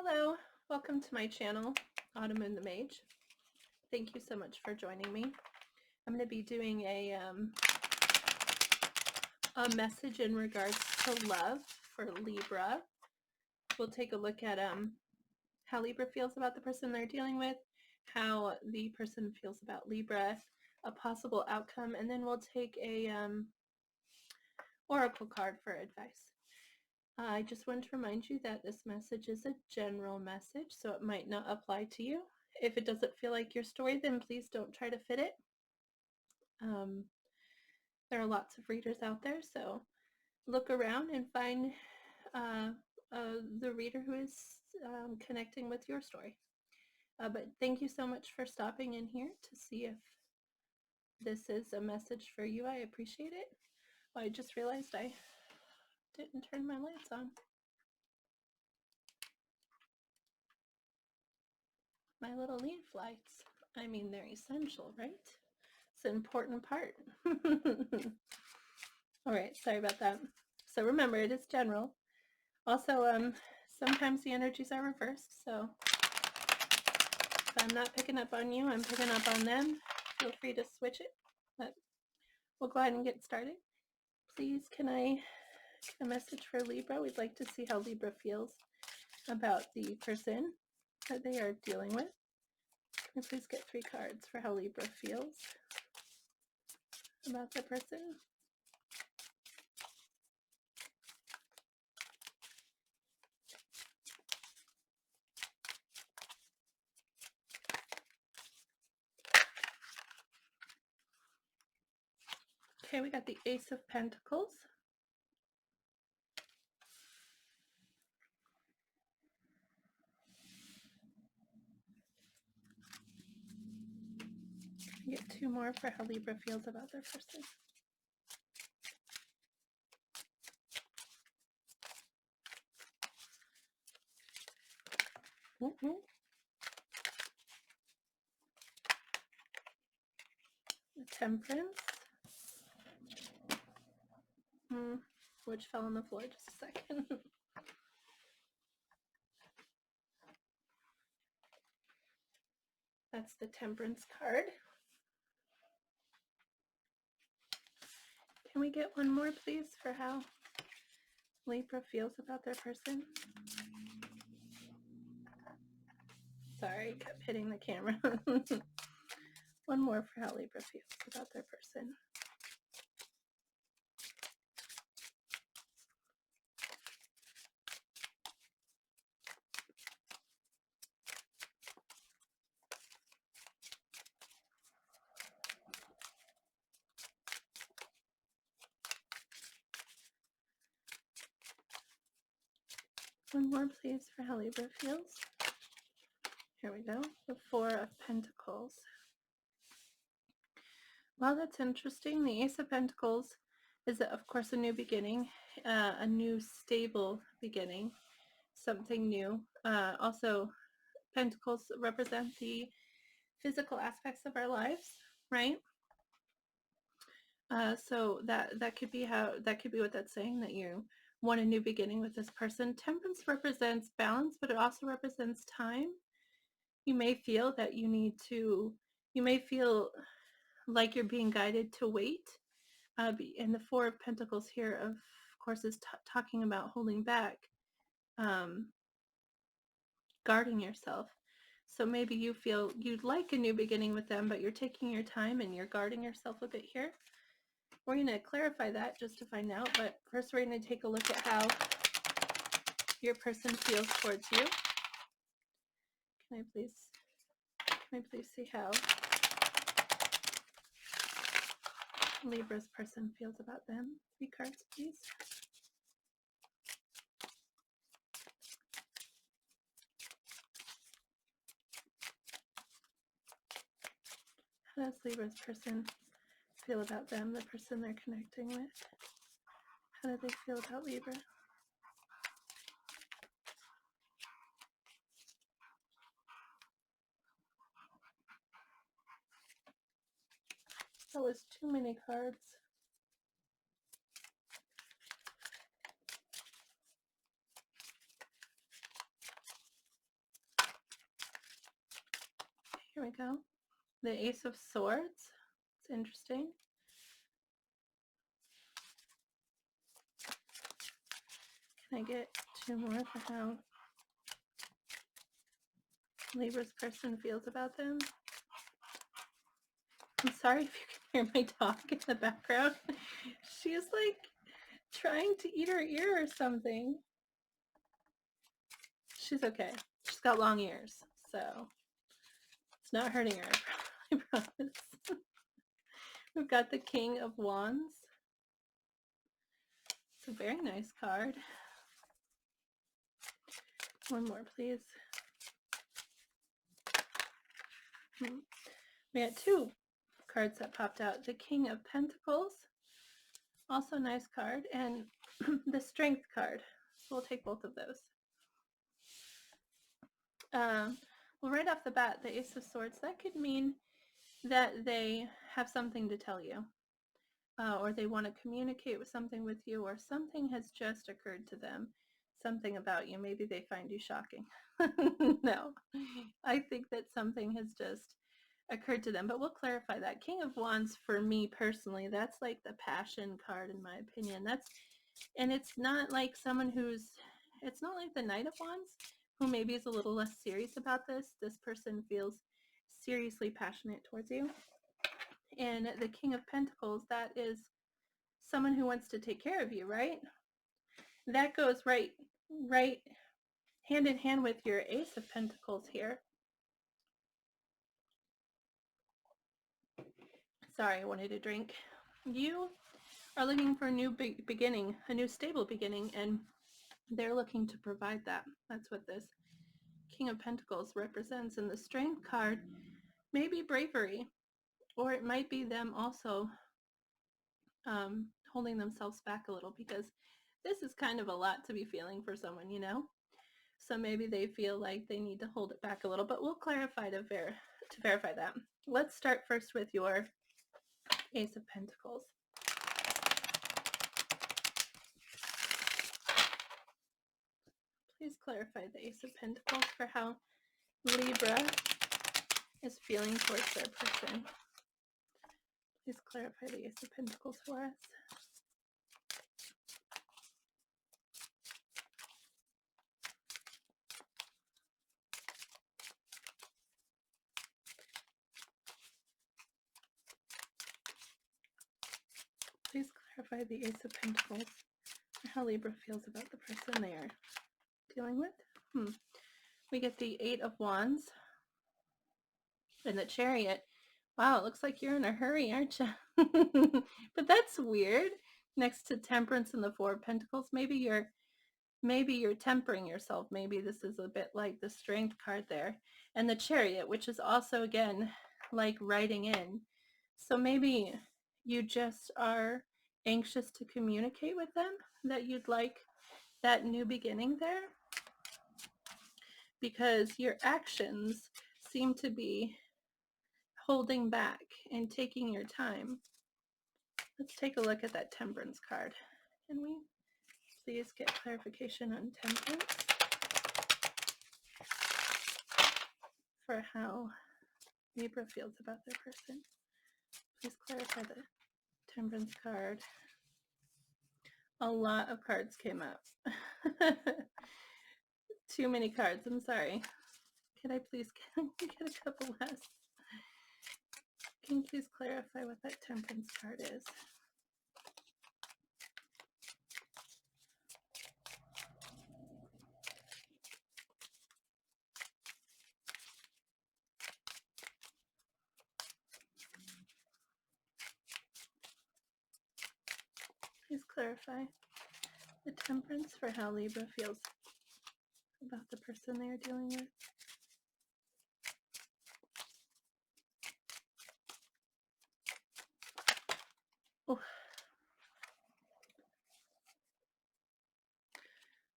Hello, welcome to my channel, autumnmoonthemage. Thank you so much for joining me. I'm going to be doing a message in regards to love for Libra. We'll take a look at how Libra feels about the person they're dealing with, how the person feels about Libra, a possible outcome, and then we'll take a oracle card for advice. I just want to remind you that this message is a general message, so it might not apply to you. If it doesn't feel like your story, then please don't try to fit it. There are lots of readers out there, so look around and find the reader who is connecting with your story. But thank you so much for stopping in here to see if this is a message for you. I appreciate it. Oh, I just realized I didn't turn my lights on. My little leaf lights. I mean, they're essential, right? It's an important part. All right, sorry about that. So remember, it is general. Also, sometimes the energies are reversed, so if I'm not picking up on you, I'm picking up on them. Feel free to switch it, but we'll go ahead and get started. Please, can I get a message for Libra? We'd like to see how Libra feels about the person that they are dealing with. Can we please get 3 cards for how Libra feels about the person? Okay, we got the Ace of Pentacles. We get 2 more for how Libra feels about their person. The Temperance. Which fell on the floor just a second. That's the Temperance card. Can we get one more, please, for how Libra feels about their person? Sorry, I kept hitting the camera. One more for how Libra feels about their person. One more, please, for how Libra feels. Here we go. The 4 of Pentacles. Well, that's interesting. The Ace of Pentacles is, of course, a new beginning, a new stable beginning, something new. Also, Pentacles represent the physical aspects of our lives, right? So that could be what that's saying, that you want a new beginning with this person. Temperance represents balance, but it also represents time. You may feel that you may feel like you're being guided to wait. And the 4 of Pentacles here, of course, is talking about holding back, guarding yourself. So maybe you feel you'd like a new beginning with them, but you're taking your time and you're guarding yourself a bit here. We're going to clarify that just to find out, but first we're going to take a look at how your person feels towards you. Can I please see how Libra's person feels about them? 3 cards, please. How does Libra's person feel about them, the person they're connecting with? How do they feel about Libra? That was too many cards. Here we go. The Ace of Swords. It's interesting. Can I get 2 more for how Libra's person feels about them? I'm sorry if you can hear my dog in the background. She's like trying to eat her ear or something. She's okay. She's got long ears, so it's not hurting her, I promise. We've got the King of Wands. It's a very nice card. One more, please. We had 2 cards that popped out. The King of Pentacles, also a nice card, and the Strength card. So we'll take both of those. Well, right off the bat, the Ace of Swords, that could mean that they have something to tell you, or they want to communicate with something with you, or something has just occurred to them, something about you. Maybe they find you shocking. No, I think that something has just occurred to them, but we'll clarify that. King of Wands, for me personally, that's like the passion card in my opinion. And it's not like someone it's not like the Knight of Wands, who maybe is a little less serious about this. This person feels seriously passionate towards you. And the King of Pentacles, that is someone who wants to take care of you, right? That goes right hand in hand with your Ace of Pentacles here. Sorry, I wanted a drink. You are looking for a new beginning, a new stable beginning, and they're looking to provide that. That's what this King of Pentacles represents. And the Strength card may be bravery, or it might be them also holding themselves back a little, because this is kind of a lot to be feeling for someone, you know? So maybe they feel like they need to hold it back a little, but we'll clarify to verify that. Let's start first with your Ace of Pentacles. Please clarify the Ace of Pentacles for how Libra is feeling towards their person. Please clarify the Ace of Pentacles for us. Please clarify the Ace of Pentacles for how Libra feels about the person they are dealing with. We get the 8 of Wands and the Chariot. Wow, it looks like you're in a hurry, aren't you? But that's weird. Next to Temperance and the 4 of Pentacles, maybe you're tempering yourself. Maybe this is a bit like the Strength card there. And the Chariot, which is also, again, like writing in. So maybe you just are anxious to communicate with them, that you'd like that new beginning there, because your actions seem to be holding back and taking your time. Let's take a look at that Temperance card. Can we please get clarification on Temperance for how Libra feels about their person? Please clarify the Temperance card. A lot of cards came up. Too many cards, I'm sorry. Could I please get a couple less? Can you please clarify what that Temperance card is? Please clarify the Temperance for how Libra feels about the person they are dealing with. Oh.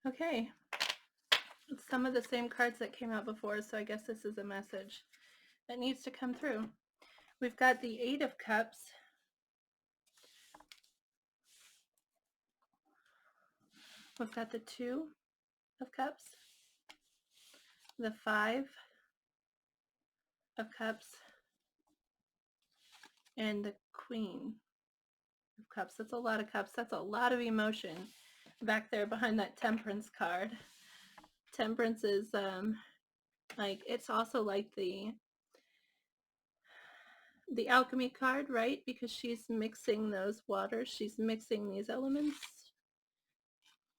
Okay. It's some of the same cards that came out before, so I guess this is a message that needs to come through. We've got the 8 of Cups. We've got the 2 of Cups, the 5 of Cups and the Queen of Cups. That's a lot of cups. That's a lot of emotion back there behind that Temperance card. Temperance is like, it's also like the alchemy card, right? Because she's mixing those waters. She's mixing these elements.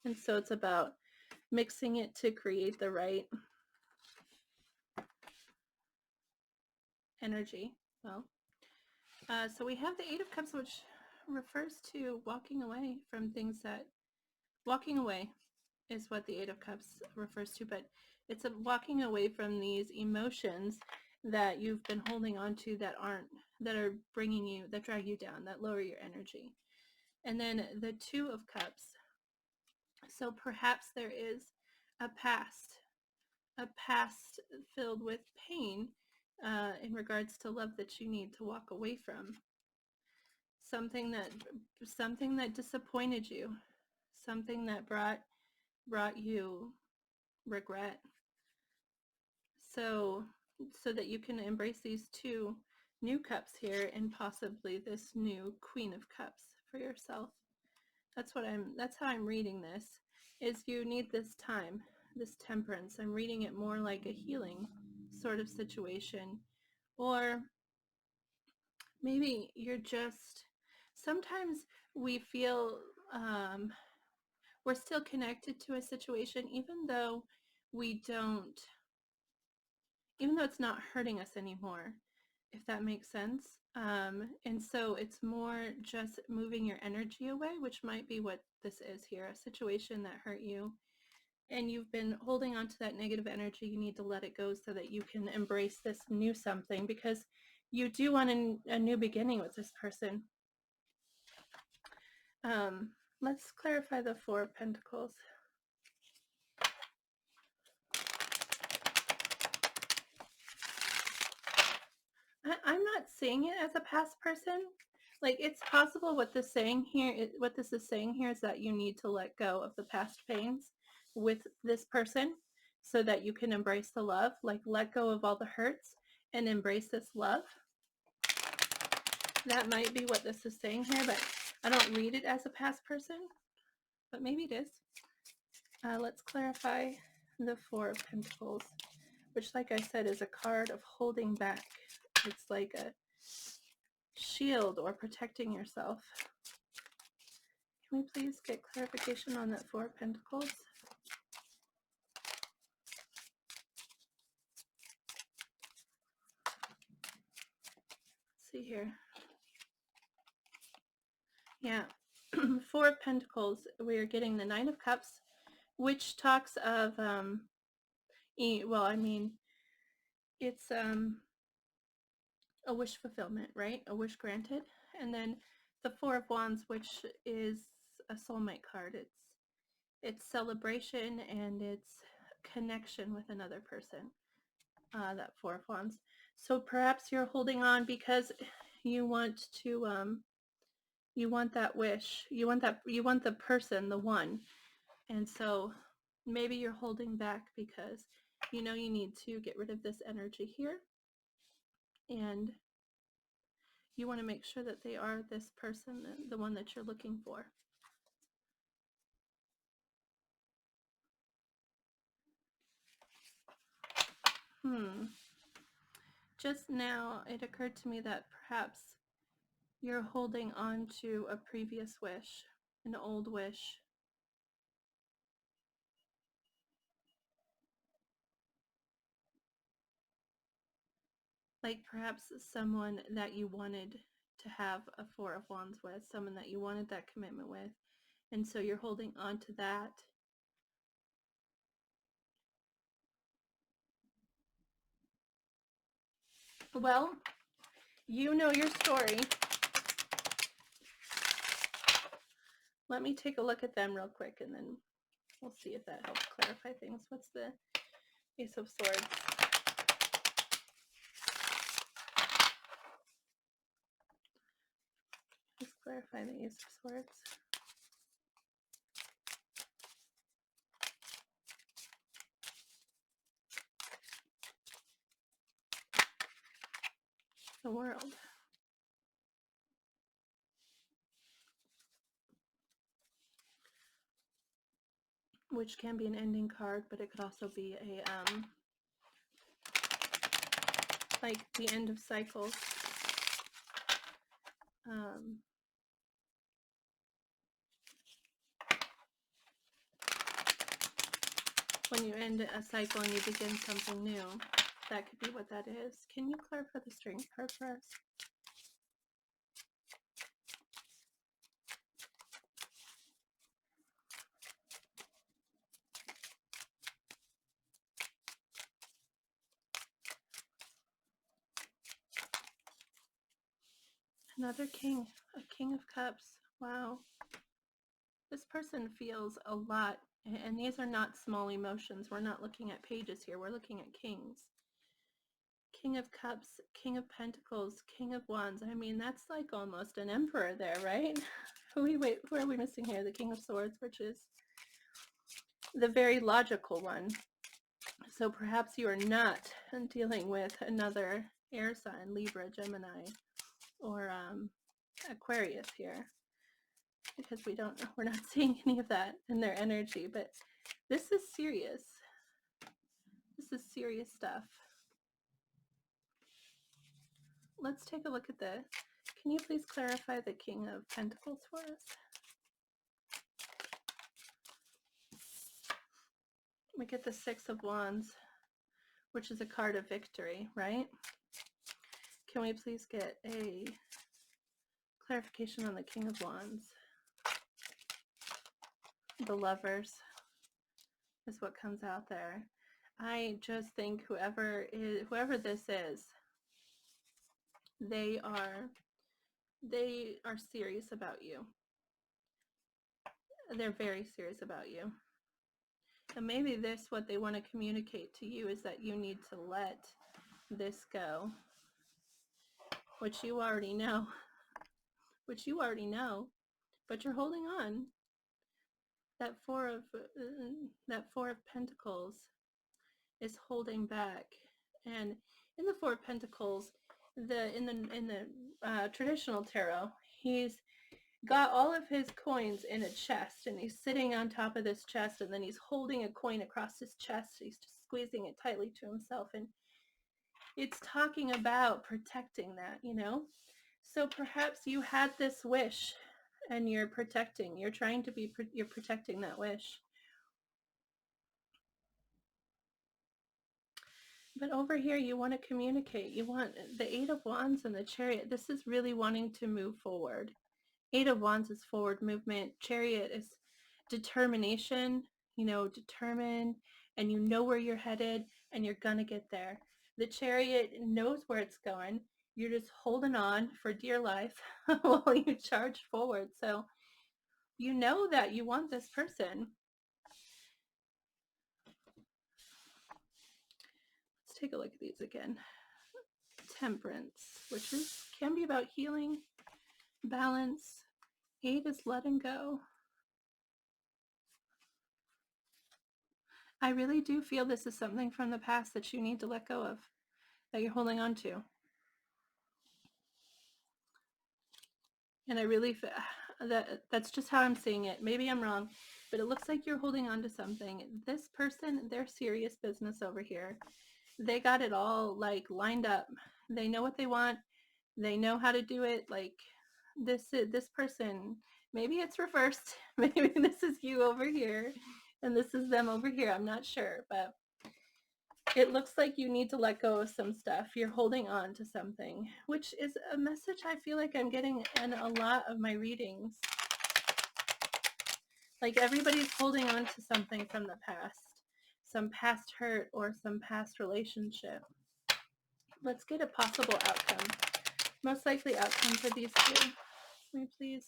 And so it's about mixing it to create the right energy. Well, so we have the Eight of Cups, which refers to walking away from things that, walking away is what the Eight of Cups refers to, but it's a walking away from these emotions that you've been holding on to that are bringing you, that drag you down, that lower your energy. And then the Two of Cups. So perhaps there is a past filled with pain in regards to love that you need to walk away from. Something that disappointed you, something that brought you regret. So that you can embrace these two new cups here and possibly this new Queen of Cups for yourself. That's how I'm reading this, is you need this time, this temperance. I'm reading it more like a healing sort of situation. Or maybe you're just, sometimes we feel we're still connected to a situation even though it's not hurting us anymore, if that makes sense. And so it's more just moving your energy away, which might be what this is here, a situation that hurt you. And you've been holding on to that negative energy. You need to let it go so that you can embrace this new something, because you do want a new beginning with this person. Let's clarify the Four of Pentacles. I'm not seeing it as a past person. Like, it's possible what this is saying here is that you need to let go of the past pains with this person so that you can embrace the love. Like, let go of all the hurts and embrace this love. That might be what this is saying here, but I don't read it as a past person, but maybe it is. Let's clarify the Four of Pentacles, which, like I said, is a card of holding back. It's like a shield or protecting yourself. Can we please get clarification on that Four of Pentacles? Let's see here. Yeah, Four of Pentacles, we are getting the Nine of Cups, which talks of, it's a wish fulfillment, right? A wish granted. And then the Four of Wands, which is a soulmate card. It's celebration and it's connection with another person, that Four of Wands. So perhaps you're holding on because you want to, you want that wish. You want the person, the one. And so maybe you're holding back because you know you need to get rid of this energy here. And you want to make sure that they are this person, the one that you're looking for. Just now it occurred to me that perhaps you're holding on to a previous wish, an old wish. Like perhaps someone that you wanted to have a Four of Wands with, someone that you wanted that commitment with. And so you're holding on to that. Well, you know your story. Let me take a look at them real quick and then we'll see if that helps clarify things. What's the Ace of Swords? Let's clarify the Ace of Swords. The World. Which can be an ending card, but it could also be a like the end of cycles. When you end a cycle and you begin something new, that could be what that is. Can you clarify the Strength card for us? Another king, a King of Cups. Wow. This person feels a lot, and these are not small emotions. We're not looking at pages here. We're looking at kings. King of Cups, King of Pentacles, King of Wands. I mean, that's like almost an emperor there, right? Who are we missing here? The King of Swords, which is the very logical one. So perhaps you are not dealing with another air sign, Libra, Gemini, or Aquarius here, because we're not seeing any of that in their energy. But this is serious. This is serious stuff. Let's take a look at the, can you please clarify the King of Pentacles for us? We get the Six of Wands, which is a card of victory, right? Can we please get a clarification on the King of Wands? The Lovers is what comes out there. I just think whoever this is, they are serious about you. They're very serious about you. And maybe what they want to communicate to you is that you need to let this go, which you already know, but you're holding on. That Four of Pentacles is holding back, and in the Four of Pentacles, in the traditional tarot, he's got all of his coins in a chest, and he's sitting on top of this chest, and then he's holding a coin across his chest. He's just squeezing it tightly to himself, and it's talking about protecting that, you know. So perhaps you had this wish, and you're protecting that wish. But over here, you want to communicate. You want the Eight of Wands and the Chariot. This is really wanting to move forward. Eight of Wands is forward movement. Chariot is determination, determined, and you know where you're headed, and you're going to get there. The Chariot knows where it's going. You're just holding on for dear life while you charge forward. So you know that you want this person. Let's take a look at these again. Temperance, which can be about healing, balance. 8 is letting go. I really do feel this is something from the past that you need to let go of, that you're holding on to. And I really feel that's just how I'm seeing it. Maybe I'm wrong, but it looks like you're holding on to something. This person, they're serious business over here. They got it all like lined up. They know what they want. They know how to do it. Like this person, maybe it's reversed. Maybe this is you over here and this is them over here. I'm not sure, but it looks like you need to let go of some stuff. You're holding on to something, which is a message I feel like I'm getting in a lot of my readings. Like everybody's holding on to something from the past, some past hurt or some past relationship. Let's get a possible outcome. Most likely outcome for these two. Can we please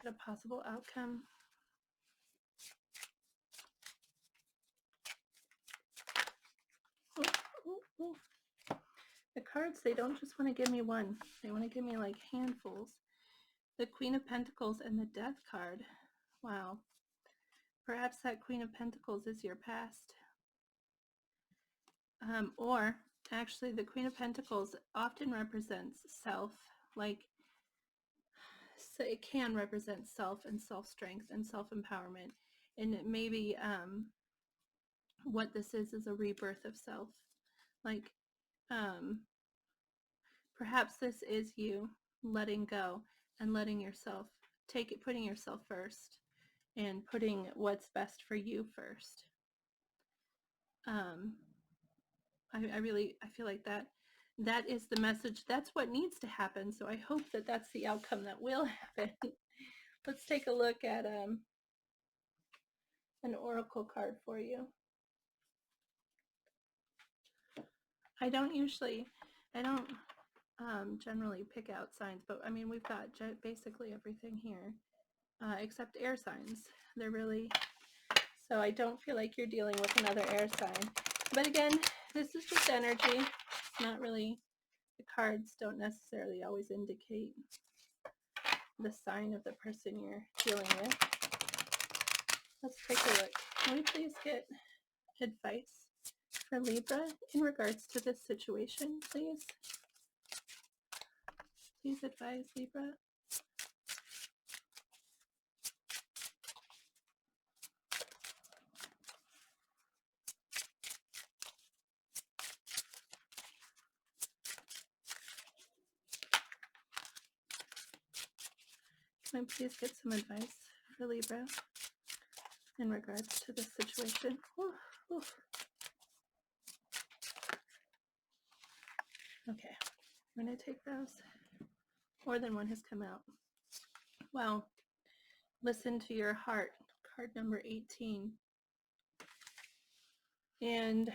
get a possible outcome? Ooh, ooh. The cards, they don't just want to give me one. They want to give me like handfuls. The Queen of Pentacles and the Death card. Wow. Perhaps that Queen of Pentacles is your past. Or actually, the Queen of Pentacles often represents self, like, so it can represent self and self-strength and self-empowerment. And it maybe what this is a rebirth of self. Like, perhaps this is you letting go and letting yourself take it, putting yourself first and putting what's best for you first. I feel like that is the message. That's what needs to happen. So I hope that that's the outcome that will happen. Let's take a look at an oracle card for you. I don't generally pick out signs, but I mean, we've got basically everything here, except air signs. They're really, so I don't feel like you're dealing with another air sign. But again, this is just energy. It's not really, the cards don't necessarily always indicate the sign of the person you're dealing with. Let's take a look. Can we please get advice for Libra in regards to this situation, please? Please advise, Libra. Can I please get some advice for Libra in regards to this situation? Ooh, ooh. Okay, I'm going to take those. More than one has come out. Well, listen to your heart, card number 18. And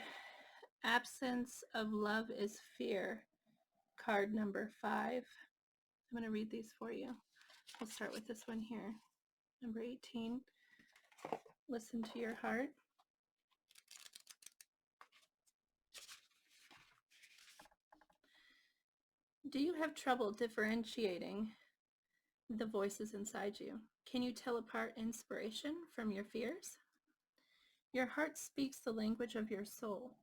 absence of love is fear, card number 5. I'm going to read these for you. We'll start with this one here. Number 18, listen to your heart. Do you have trouble differentiating the voices inside you? Can you tell apart inspiration from your fears? Your heart speaks the language of your soul.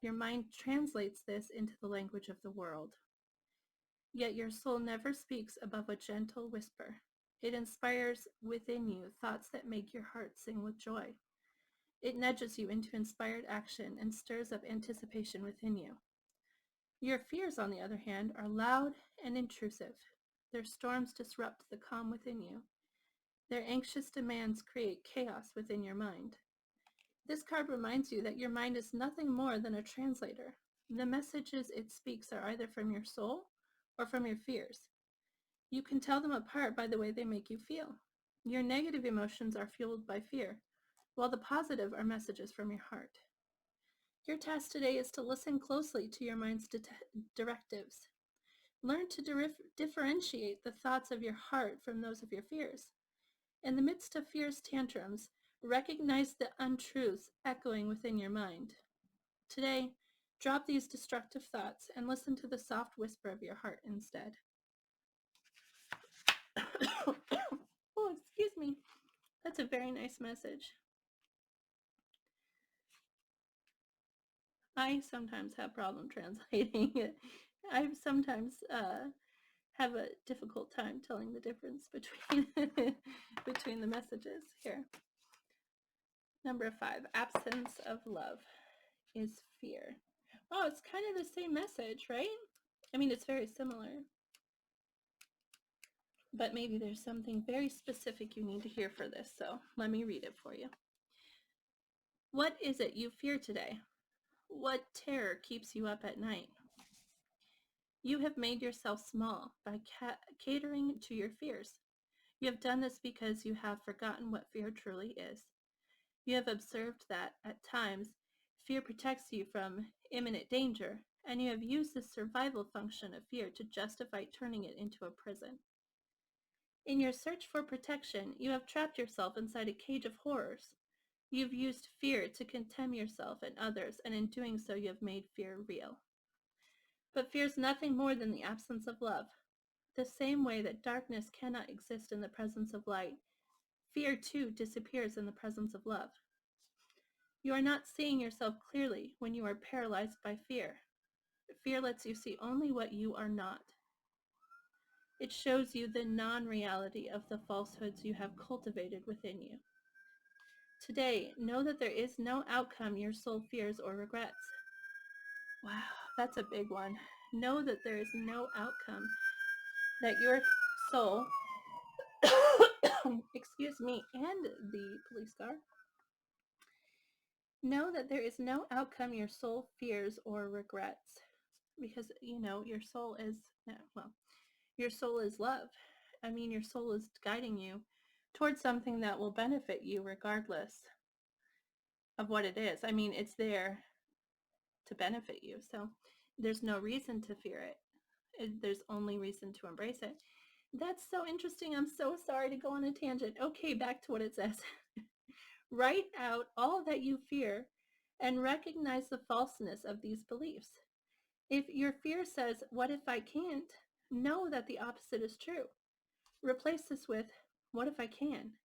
Your mind translates this into the language of the world. Yet your soul never speaks above a gentle whisper. It inspires within you thoughts that make your heart sing with joy. It nudges you into inspired action and stirs up anticipation within you. Your fears, on the other hand, are loud and intrusive. Their storms disrupt the calm within you. Their anxious demands create chaos within your mind. This card reminds you that your mind is nothing more than a translator. The messages it speaks are either from your soul or from your fears. You can tell them apart by the way they make you feel. Your negative emotions are fueled by fear, while the positive are messages from your heart. Your task today is to listen closely to your mind's directives. Learn to differentiate the thoughts of your heart from those of your fears. In the midst of fear's tantrums, recognize the untruths echoing within your mind. Today, drop these destructive thoughts and listen to the soft whisper of your heart instead. Oh, excuse me. That's a very nice message. I sometimes have problem translating it. I sometimes have a difficult time telling the difference between between the messages here. Number 5, absence of love is fear. Oh, it's kind of the same message, right? I mean, it's very similar. But maybe there's something very specific you need to hear for this, so let me read it for you. What is it you fear today? What terror keeps you up at night? You have made yourself small by catering to your fears. You have done this because you have forgotten what fear truly is. You have observed that, at times, fear protects you from imminent danger, and you have used the survival function of fear to justify turning it into a prison. In your search for protection, you have trapped yourself inside a cage of horrors. You have used fear to condemn yourself and others, and in doing so you have made fear real. But fear is nothing more than the absence of love. The same way that darkness cannot exist in the presence of light, fear too disappears in the presence of love. You are not seeing yourself clearly when you are paralyzed by fear. Fear lets you see only what you are not. It shows you the non-reality of the falsehoods you have cultivated within you. Today, know that there is no outcome your soul fears or regrets. Wow, that's a big one. Know that there is no outcome that your soul, excuse me, and the police car, know that there is no outcome your soul fears or regrets. Because, your soul is, well, your soul is love. I mean, your soul is guiding you towards something that will benefit you regardless of what it is. I mean, it's there to benefit you. So there's no reason to fear it. There's only reason to embrace it. That's so interesting. I'm so sorry to go on a tangent. Okay, back to what it says. Write out all that you fear and recognize the falseness of these beliefs. If your fear says, "What if I can't?" know that the opposite is true. Replace this with, "What if I can?"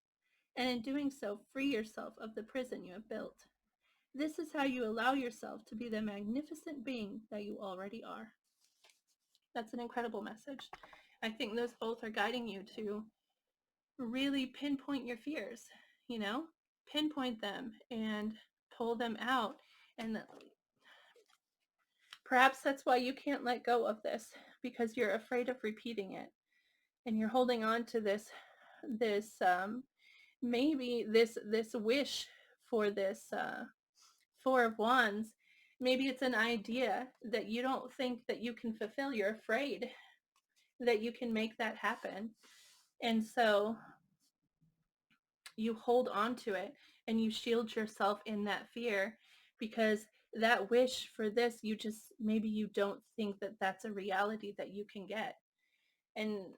And in doing so, free yourself of the prison you have built. This is how you allow yourself to be the magnificent being that you already are. That's an incredible message. I think those both are guiding you to really pinpoint your fears, pinpoint them and pull them out. And perhaps that's why you can't let go of this, because you're afraid of repeating it. And you're holding on to this maybe this wish for this Four of Wands. Maybe it's an idea that you don't think that you can fulfill. You're afraid that you can make that happen. And so you hold on to it and you shield yourself in that fear, because that wish for this, maybe you don't think that that's a reality that you can get. And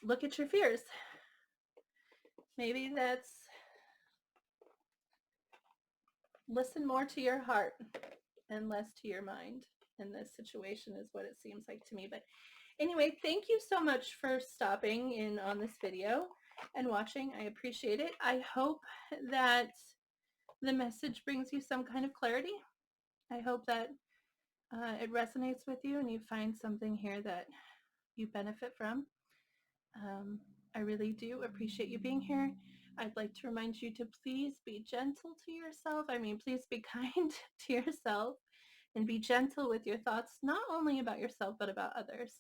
look at your fears. Maybe that's, listen more to your heart and less to your mind in this situation, is what it seems like to me. But anyway, thank you so much for stopping in on this video and watching. I appreciate it. I hope that the message brings you some kind of clarity. I hope that it resonates with you and you find something here that you benefit from. I really do appreciate you being here. I'd like to remind you to please be gentle to yourself. I mean, please be kind to yourself and be gentle with your thoughts, not only about yourself, but about others.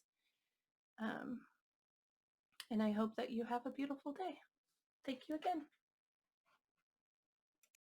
And I hope that you have a beautiful day. Thank you again.